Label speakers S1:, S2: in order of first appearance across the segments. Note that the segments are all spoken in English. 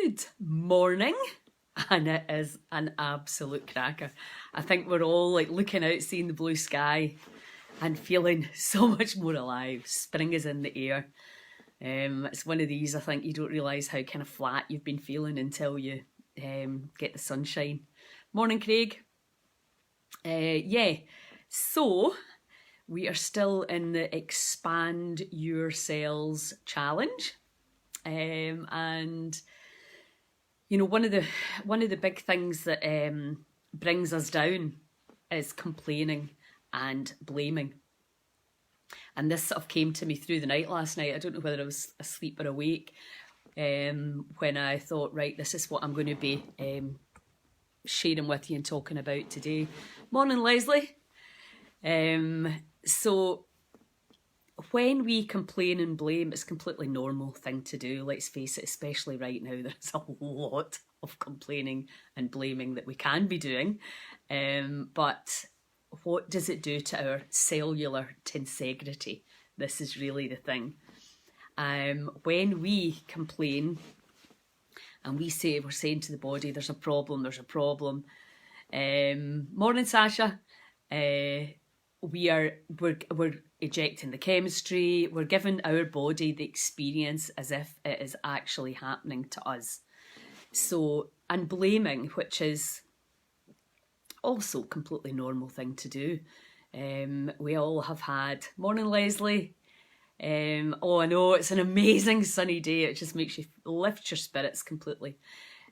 S1: Good morning, and it is an absolute cracker. I think we're all like looking out, seeing the blue sky and feeling so much more alive. Spring is in the air. It's one of these, I think you don't realise how kind of flat you've been feeling until you get the sunshine. Morning, Craig. Yeah, so we are still in the Expand Your Cells challenge. And you know, one of the big things that brings us down is complaining and blaming. And this sort of came to me through the night last night. I don't know whether I was asleep or awake when I thought, right, this is what I'm going to be sharing with you and talking about today. Morning, Leslie. So when we complain and blame, it's a completely normal thing to do. Let's face it, especially right now, there's a lot of complaining and blaming that we can be doing. But what does it do to our cellular tensegrity? This is really the thing. When we complain and we're saying to the body, there's a problem. Morning, Sasha. We're ejecting the chemistry. We're giving our body the experience as if it is actually happening to us. So, and blaming, which is also a completely normal thing to do. We all have had, morning Leslie. Oh, I know, it's an amazing sunny day. It just makes you lift your spirits completely.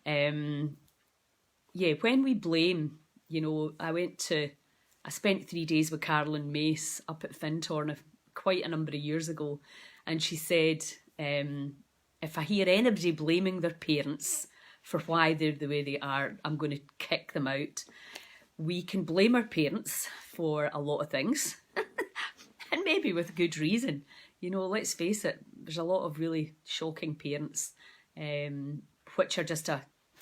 S1: Yeah, when we blame, you know, I spent 3 days with Carolyn Mace up at Fintorn quite a number of years ago, and she said, if I hear anybody blaming their parents for why they're the way they are, I'm going to kick them out. We can blame our parents for a lot of things, and maybe with good reason. You know, let's face it, there's a lot of really shocking parents, which are just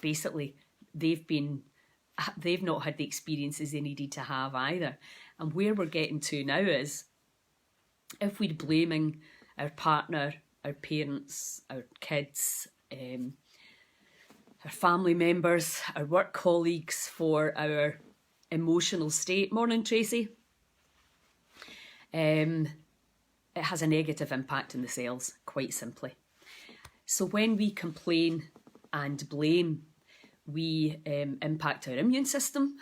S1: basically, they've not had the experiences they needed to have either. And where we're getting to now is, if we're blaming our partner, our parents, our kids, our family members, our work colleagues for our emotional state. Morning, Tracy. It has a negative impact on the cells, quite simply. So when we complain and blame, we impact our immune system,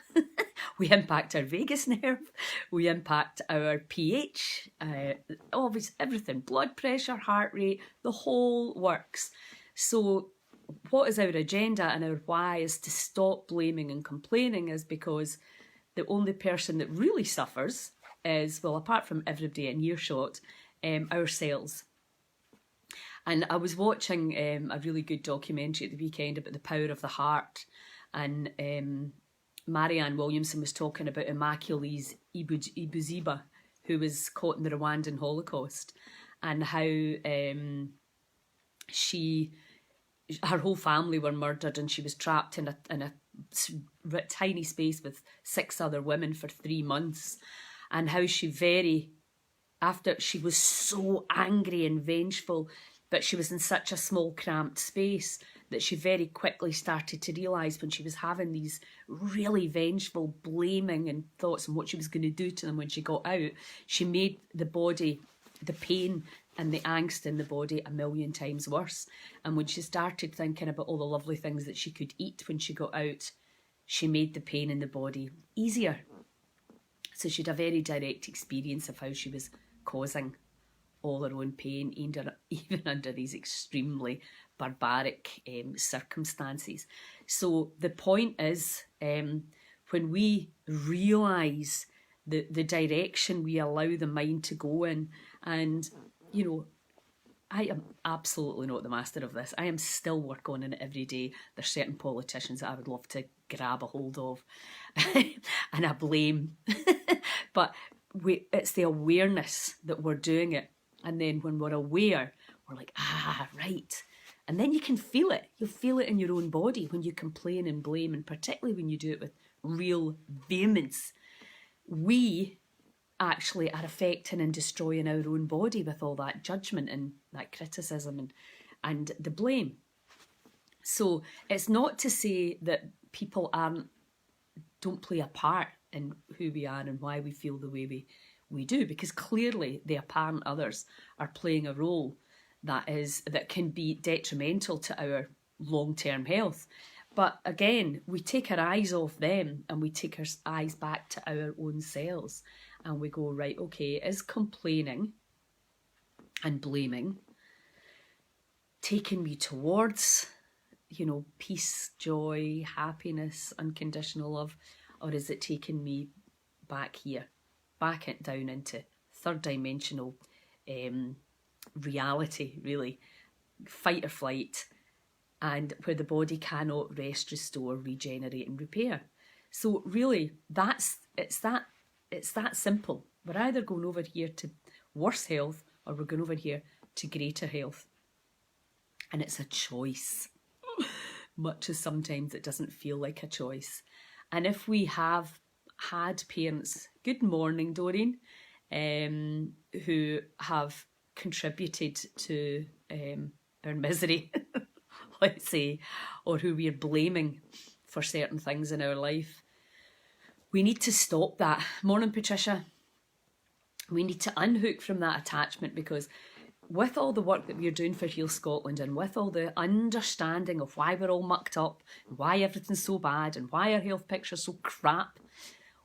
S1: we impact our vagus nerve, we impact our pH, obviously everything, blood pressure, heart rate, the whole works. So what is our agenda and our why is to stop blaming and complaining, is because the only person that really suffers is, well, apart from everybody in earshot, our cells. And I was watching a really good documentary at the weekend about the power of the heart. And Marianne Williamson was talking about Immaculee's Ibuziba, who was caught in the Rwandan Holocaust, and how her whole family were murdered, and she was trapped in a tiny space with 6 other women for 3 months. And how after she was so angry and vengeful, but she was in such a small cramped space that she very quickly started to realise, when she was having these really vengeful blaming and thoughts on what she was going to do to them when she got out, she made the body, the pain and the angst in the body, 1,000,000 times worse. And when she started thinking about all the lovely things that she could eat when she got out, she made the pain in the body easier. So she'd a very direct experience of how she was causing all her own pain, even under these extremely barbaric circumstances. So the point is, when we realise the direction we allow the mind to go in, and, you know, I am absolutely not the master of this. I am still working on it every day. There's certain politicians that I would love to grab a hold of and I blame. But it's the awareness that we're doing it. And then when we're aware, we're like, right. And then you can feel it. You'll feel it in your own body when you complain and blame, and particularly when you do it with real vehemence. We actually are affecting and destroying our own body with all that judgment and that criticism and the blame. So it's not to say that people don't play a part in who we are and why we feel the way we do, because clearly the apparent others are playing a role that can be detrimental to our long-term health. But again, we take our eyes off them and we take our eyes back to our own selves, and we go, right, okay, is complaining and blaming taking me towards, peace, joy, happiness, unconditional love, or is it taking me back here, back it down into third dimensional reality, really, fight or flight, and where the body cannot rest, restore, regenerate, and repair? So really, it's that simple. We're either going over here to worse health, or we're going over here to greater health. And it's a choice, much as sometimes it doesn't feel like a choice. And if we have had parents, good morning, Doreen, who have contributed to our misery, let's say, or who we are blaming for certain things in our life, we need to stop that. Morning, Patricia. We need to unhook from that attachment, because with all the work that we're doing for Heal Scotland, and with all the understanding of why we're all mucked up, and why everything's so bad, and why our health picture's so crap,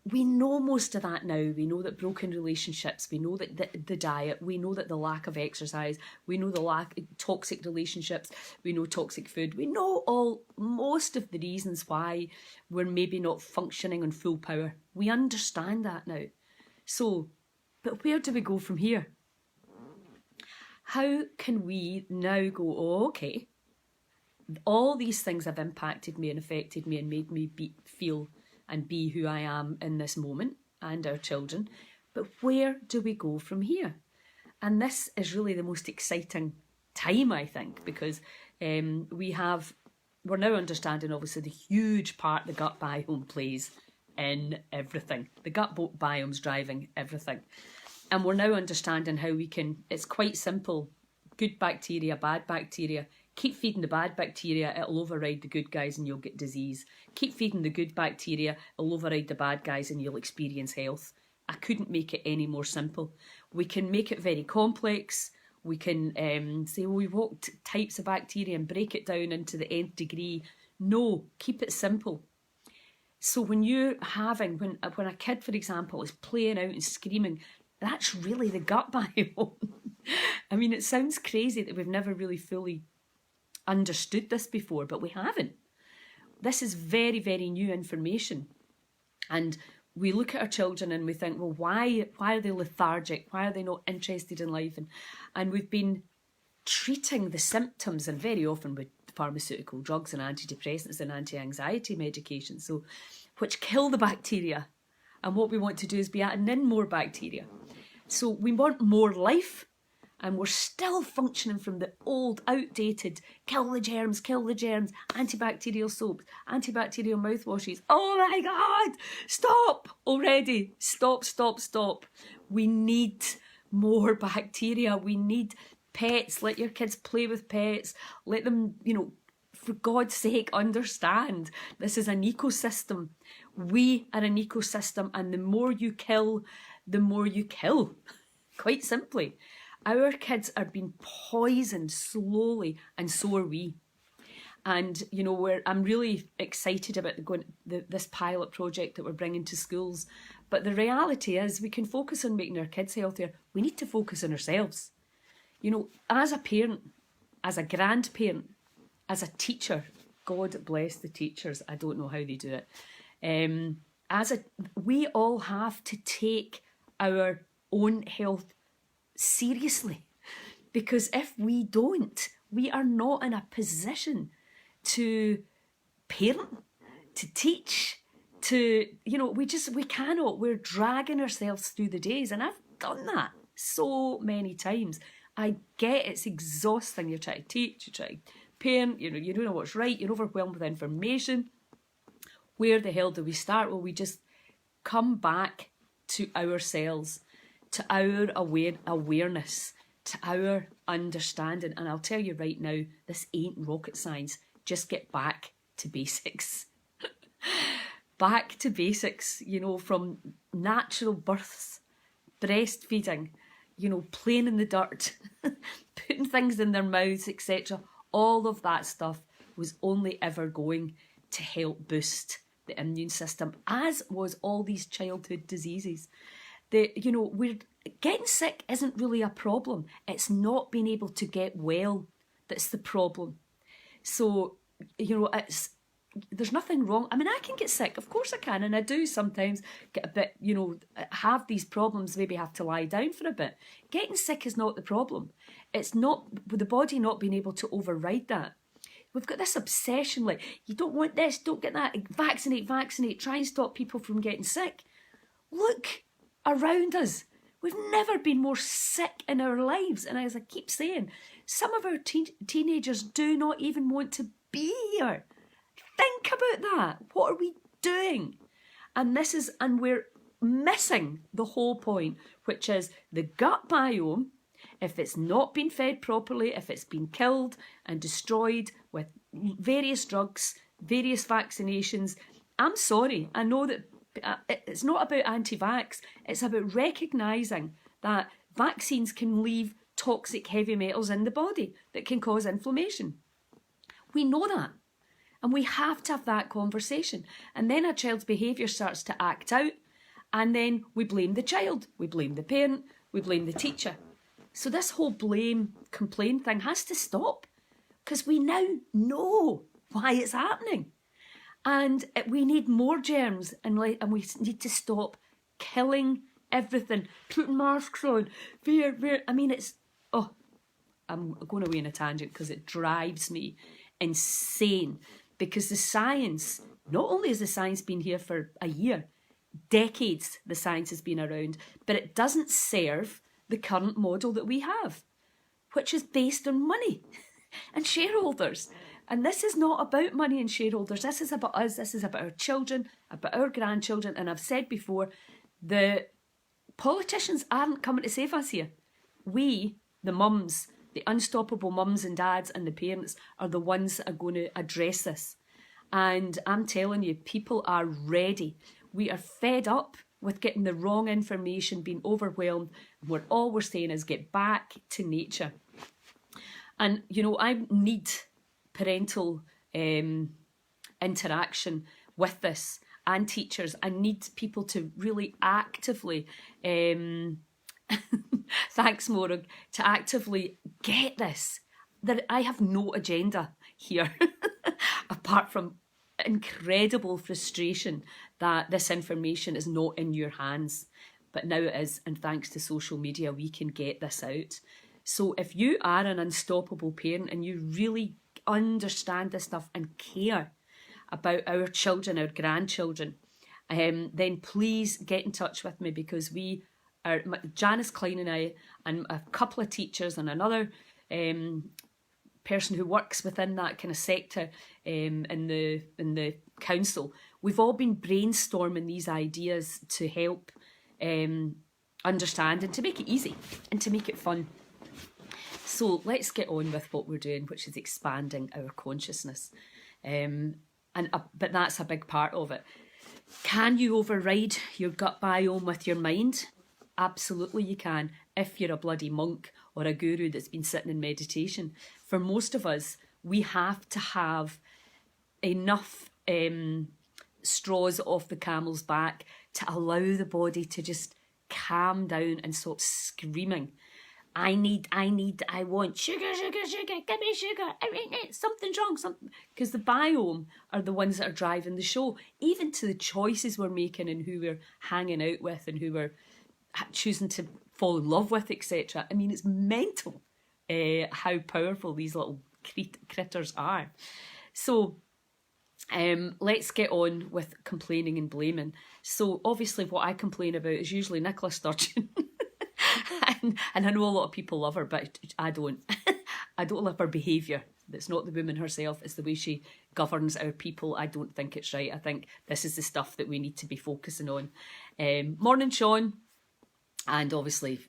S1: we know most of that now. We know that broken relationships, we know that the diet, we know that the lack of exercise, we know the lack of toxic relationships, we know toxic food, we know most of the reasons why we're maybe not functioning on full power. We understand that now. So, but where do we go from here? How can we now go, oh, okay, all these things have impacted me and affected me and made me feel and be who I am in this moment, and our children, but where do we go from here? And this is really the most exciting time, I think, because we're now understanding, obviously, the huge part the gut biome plays in everything. The gut biome's driving everything. And we're now understanding how we can, it's quite simple, good bacteria, bad bacteria. Keep feeding the bad bacteria, it'll override the good guys and you'll get disease. Keep feeding the good bacteria, it'll override the bad guys and you'll experience health. I couldn't make it any more simple. We can make it very complex. We can say, well, we've got types of bacteria and break it down into the nth degree. No, keep it simple. So when when a kid, for example, is playing out and screaming, that's really the gut biome. I mean, it sounds crazy that we've never really fully understood this before, but we haven't. This is very, very new information. And we look at our children and we think, well, why are they lethargic? Why are they not interested in life? And we've been treating the symptoms, and very often with pharmaceutical drugs and antidepressants and anti-anxiety medications, so which kill the bacteria. And what we want to do is be adding in more bacteria. So we want more life, and we're still functioning from the old, outdated, kill the germs, antibacterial soaps, antibacterial mouthwashes. Oh my God, stop already. Stop. We need more bacteria. We need pets. Let your kids play with pets. Let them, for God's sake, understand this is an ecosystem. We are an ecosystem, and the more you kill, the more you kill. Quite simply. Our kids are being poisoned slowly, and so are we. And, I'm really excited about this pilot project that we're bringing to schools. But the reality is, we can focus on making our kids healthier. We need to focus on ourselves. As a parent, as a grandparent, as a teacher, God bless the teachers. I don't know how they do it. We all have to take our own health seriously, because if we don't, we are not in a position to parent, to teach, we cannot. We're dragging ourselves through the days, and I've done that so many times. I get it's exhausting. You're trying to teach, you're trying to parent, you don't know what's right, you're overwhelmed with information. Where the hell do we start? Well, we just come back to ourselves, to our awareness, to our understanding. And I'll tell you right now, this ain't rocket science. just get back to basics. Back to basics, from natural births, breastfeeding, playing in the dirt, putting things in their mouths, etc. All of that stuff was only ever going to help boost the immune system, as was all these childhood diseases. We're getting sick isn't really a problem. It's not being able to get well that's the problem. So, there's nothing wrong. I mean, I can get sick, of course I can, and I do sometimes get a bit, have these problems, maybe have to lie down for a bit. Getting sick is not the problem. It's not with the body not being able to override that. We've got this obsession, like, you don't want this, don't get that, vaccinate, try and stop people from getting sick. Look around us. We've never been more sick in our lives. And as I keep saying, some of our teenagers do not even want to be here. Think about that. What are we doing? And we're missing the whole point, which is the gut biome. If it's not been fed properly, if it's been killed and destroyed with various drugs, various vaccinations, I'm sorry, I know that it's not about anti-vax, it's about recognising that vaccines can leave toxic heavy metals in the body that can cause inflammation. We know that. And we have to have that conversation. And then a child's behaviour starts to act out, and then we blame the child, we blame the parent, we blame the teacher. So this whole blame, complain thing has to stop, because we now know why it's happening. And we need more germs, and we need to stop killing everything, putting masks on, fear. I mean, I'm going away on a tangent because it drives me insane. Because the science, not only has the science been here for a year, decades the science has been around, but it doesn't serve the current model that we have, which is based on money and shareholders. And this is not about money and shareholders. This is about us. This is about our children, about our grandchildren. And I've said before, the politicians aren't coming to save us here. We, the mums, the unstoppable mums and dads and the parents, are the ones that are going to address this. And I'm telling you, people are ready. We are fed up with getting the wrong information, being overwhelmed. All we're saying is get back to nature. And, I need parental interaction with this, and teachers. I need people to really actively, thanks Morag, to actively get this. That I have no agenda here, apart from incredible frustration that this information is not in your hands. But now it is, and thanks to social media, we can get this out. So if you are an unstoppable parent and you really understand this stuff and care about our children, our grandchildren, then please get in touch with me, because we are, Janice Klein and I, and a couple of teachers and another person who works within that kind of sector in the council, we've all been brainstorming these ideas to help understand and to make it easy and to make it fun. So let's get on with what we're doing, which is expanding our consciousness. But that's a big part of it. Can you override your gut biome with your mind? Absolutely you can, if you're a bloody monk or a guru that's been sitting in meditation. For most of us, we have to have enough straws off the camel's back to allow the body to just calm down and stop screaming. I want sugar, give me sugar, something's wrong, because the biome are the ones that are driving the show, even to the choices we're making and who we're hanging out with and who we're choosing to fall in love with, etc. I mean, it's mental how powerful these little critters are. So let's get on with complaining and blaming. So obviously what I complain about is usually Nicola Sturgeon. And I know a lot of people love her, but I don't. I don't love her behaviour. It's not the woman herself, it's the way she governs our people. I don't think it's right. I think this is the stuff that we need to be focusing on. Morning, Sean. And obviously,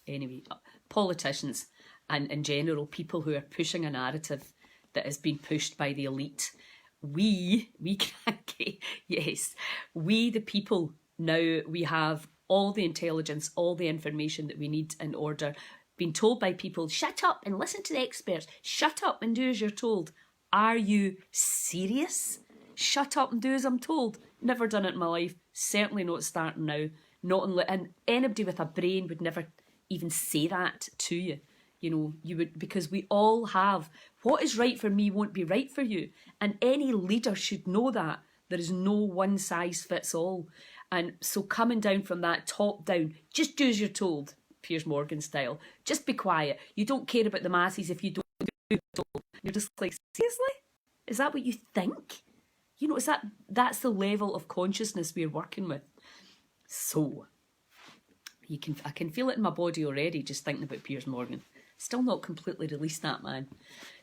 S1: anyway, politicians and in general, people who are pushing a narrative that has been pushed by the elite. We yes, we the people, now we have all the intelligence, all the information that we need in order, being told by people, shut up and listen to the experts, shut up and do as you're told. Are you serious? Shut up and do as I'm told. Never done it in my life, certainly not starting now. And anybody with a brain would never even say that to you. You know, you would, because we all have, what is right for me won't be right for you. And any leader should know that. There is no one size fits all. And so coming down from that top down, just do as you're told, Piers Morgan style. Just be quiet. You don't care about the masses if you don't do as you're told. You're just like, seriously? Is that what you think? You know, that's the level of consciousness we're working with. So, I can feel it in my body already just thinking about Piers Morgan. Still not completely released that man.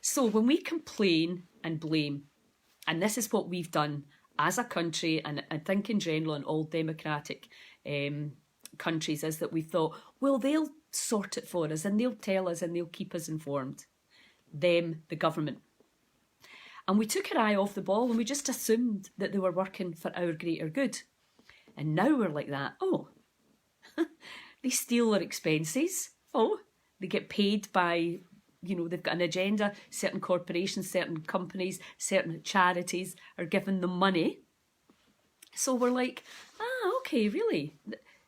S1: So when we complain and blame, and this is what we've done as a country, and I think in general in all democratic countries, is that we thought, well, they'll sort it for us and they'll tell us and they'll keep us informed. Them, the government. And we took our eye off the ball and we just assumed that they were working for our greater good. And now we're like that. Oh, they steal our expenses. Oh, they get paid by, you know, they've got an agenda. Certain corporations, certain companies, certain charities are giving them money. So we're like, okay, really?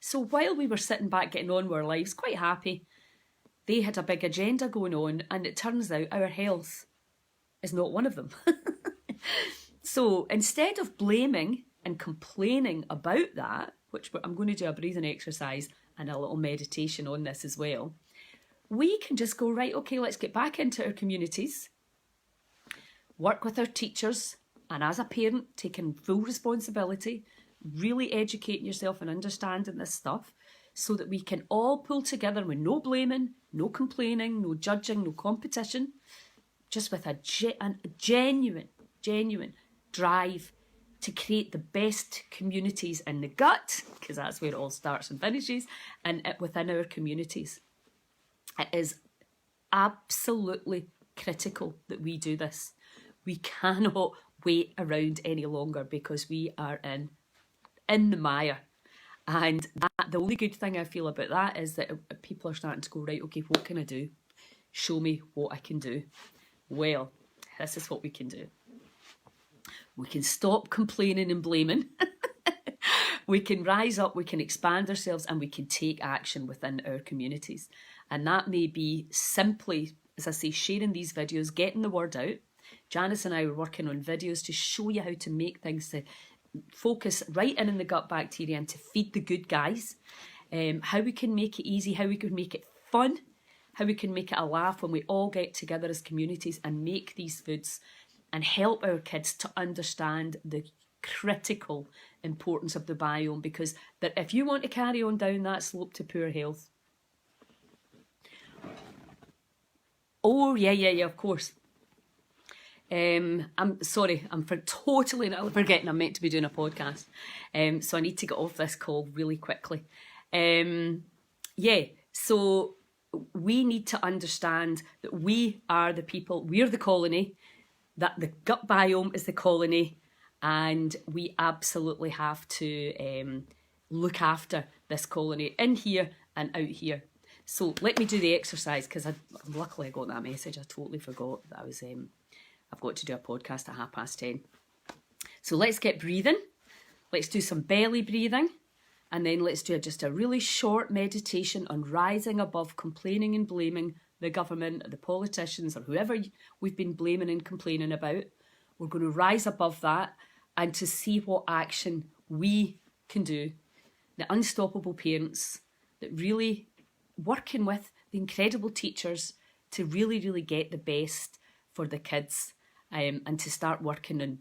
S1: So while we were sitting back getting on with our lives, quite happy, they had a big agenda going on, and it turns out our health is not one of them. So instead of blaming and complaining about that, which I'm going to do a breathing exercise and a little meditation on this as well, we can just go, right, okay, let's get back into our communities, work with our teachers, and as a parent, taking full responsibility, really educating yourself and understanding this stuff so that we can all pull together with no blaming, no complaining, no judging, no competition, just with a genuine drive to create the best communities in the gut, because that's where it all starts and finishes, and within our communities. It is absolutely critical that we do this. We cannot wait around any longer because we are in the mire. And the only good thing I feel about that is that people are starting to go, right, okay, what can I do? Show me what I can do. Well, this is what we can do. We can stop complaining and blaming. We can rise up, we can expand ourselves, and we can take action within our communities. And that may be simply, as I say, sharing these videos, getting the word out. Janice and I were working on videos to show you how to make things, to focus right in the gut bacteria and to feed the good guys. How we can make it easy, how we can make it fun, how we can make it a laugh when we all get together as communities and make these foods and help our kids to understand the critical importance of the biome, because that if you want to carry on down that slope to poor health, oh yeah, of course. I'm sorry, I'm totally forgetting I'm meant to be doing a podcast. So I need to get off this call really quickly. So we need to understand that we are the people, we're the colony, that the gut biome is the colony, and we absolutely have to look after this colony in here and out here. So let me do the exercise, because luckily I got that message. I totally forgot that I was I've got to do a podcast at 10:30. So let's get breathing. Let's do some belly breathing, and then let's do just a really short meditation on rising above complaining and blaming the government, the politicians, or whoever we've been blaming and complaining about. We're going to rise above that and to see what action we can do. The unstoppable parents that really working with the incredible teachers to really, really get the best for the kids, and to start working on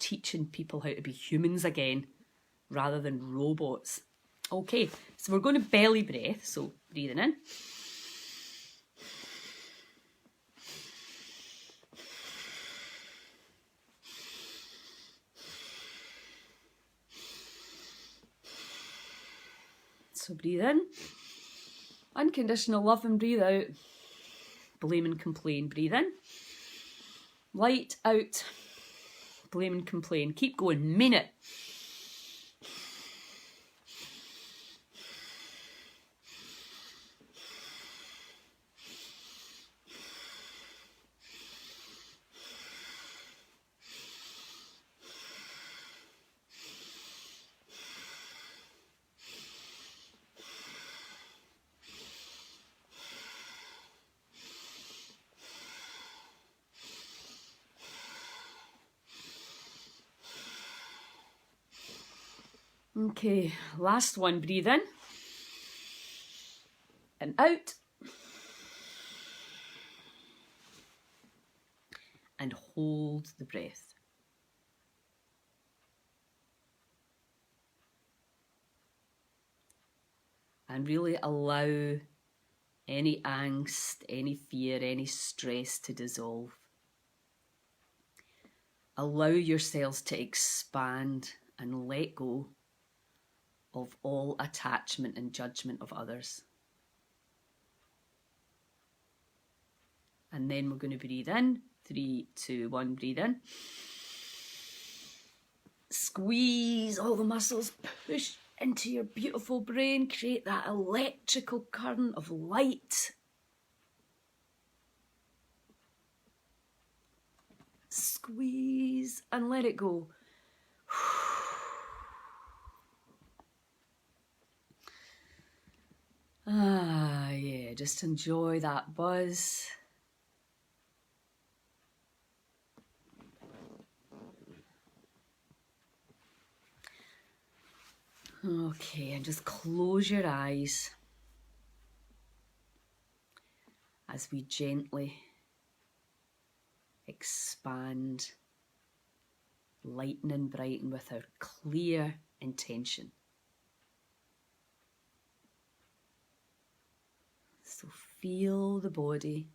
S1: teaching people how to be humans again rather than robots. Okay, so we're going to belly breath, so breathing in. So breathe in, unconditional love, and breathe out, blame and complain. Breathe in, Light out. Blame and complain. Keep going. Mean it. Okay, last one. Breathe in and out. And hold the breath. And really allow any angst, any fear, any stress to dissolve. Allow yourselves to expand and let go of all attachment and judgment of others. And then we're going to breathe in. 3, 2, 1, breathe in. Squeeze all the muscles, push into your beautiful brain, create that electrical current of light. Squeeze and let it go. Ah, yeah, just enjoy that buzz. Okay, and just close your eyes as we gently expand, lighten and brighten with our clear intention. So feel the body,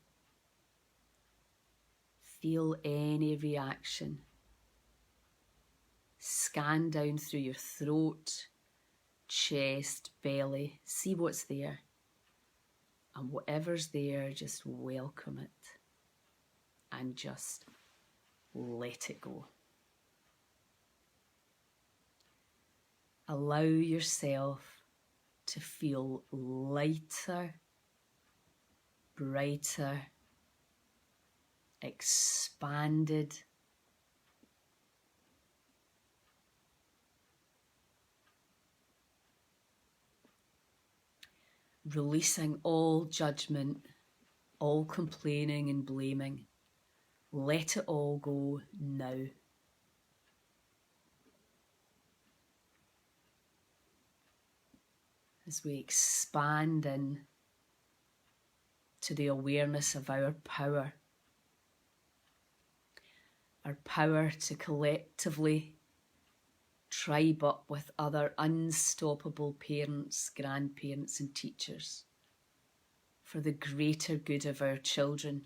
S1: feel any reaction. Scan down through your throat, chest, belly, see what's there. And whatever's there, just welcome it and just let it go. Allow yourself to feel lighter, brighter, expanded. Releasing all judgment, all complaining and blaming. Let it all go now. As we expand in to the awareness of our power to collectively tribe up with other unstoppable parents, grandparents and teachers for the greater good of our children.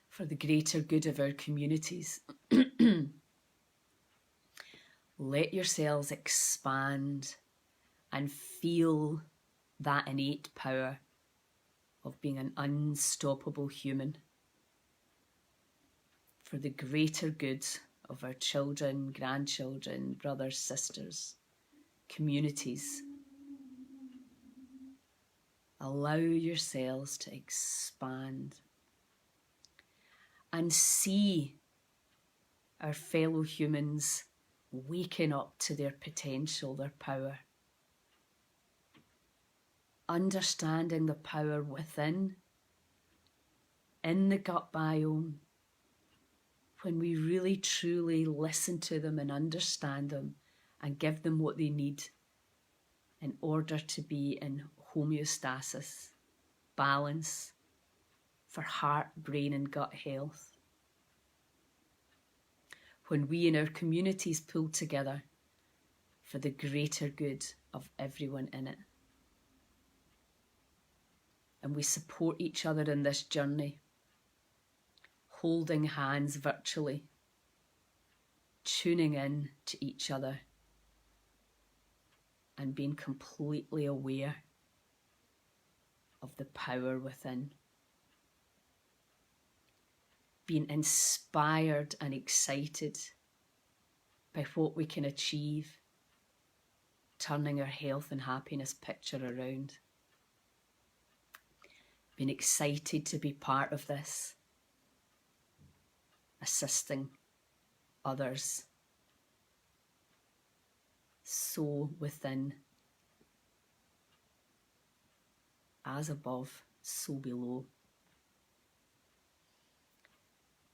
S1: For the greater good of our communities. Let yourselves expand and feel that innate power of being an unstoppable human for the greater good of our children, grandchildren, brothers, sisters, communities. Allow yourselves to expand and see our fellow humans waking up to their potential, their power. Understanding the power within, in the gut biome, when we really truly listen to them and understand them and give them what they need in order to be in homeostasis, balance, for heart, brain and gut health. When we in our communities pull together for the greater good of everyone in it. And we support each other in this journey, holding hands virtually, tuning in to each other and being completely aware of the power within. Being inspired and excited by what we can achieve, turning our health and happiness picture around. Being excited to be part of this, assisting others. So within, as above, so below.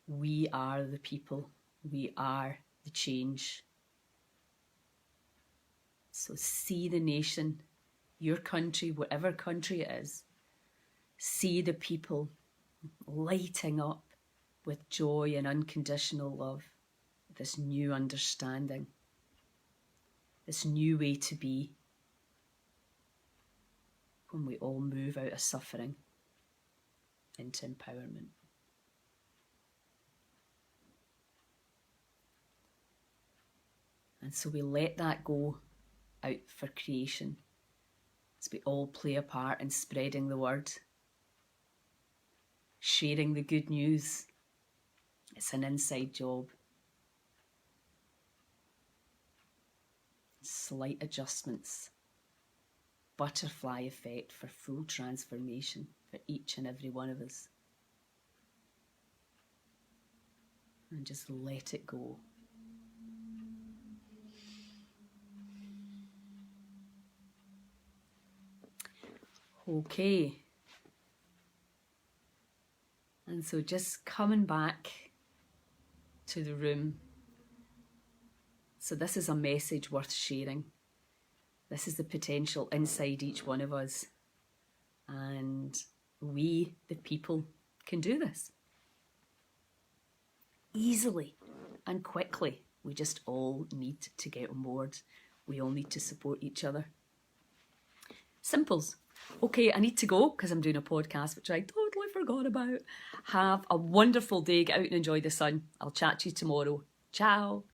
S1: We are the people. We are the change. So see the nation, your country, whatever country it is, see the people lighting up with joy and unconditional love, this new understanding, this new way to be, when we all move out of suffering into empowerment. And so we let that go out for creation, as we all play a part in spreading the word, sharing the good news. It's an inside job. Slight adjustments, butterfly effect for full transformation for each and every one of us. And just let it go. Okay. And so just coming back to the room. So this is a message worth sharing. This is the potential inside each one of us. And we, the people, can do this. Easily and quickly. We just all need to get on board. We all need to support each other. Simples. Okay, I need to go because I'm doing a podcast, which I totally forgot about. Have a wonderful day. Get out and enjoy the sun. I'll chat to you tomorrow. Ciao.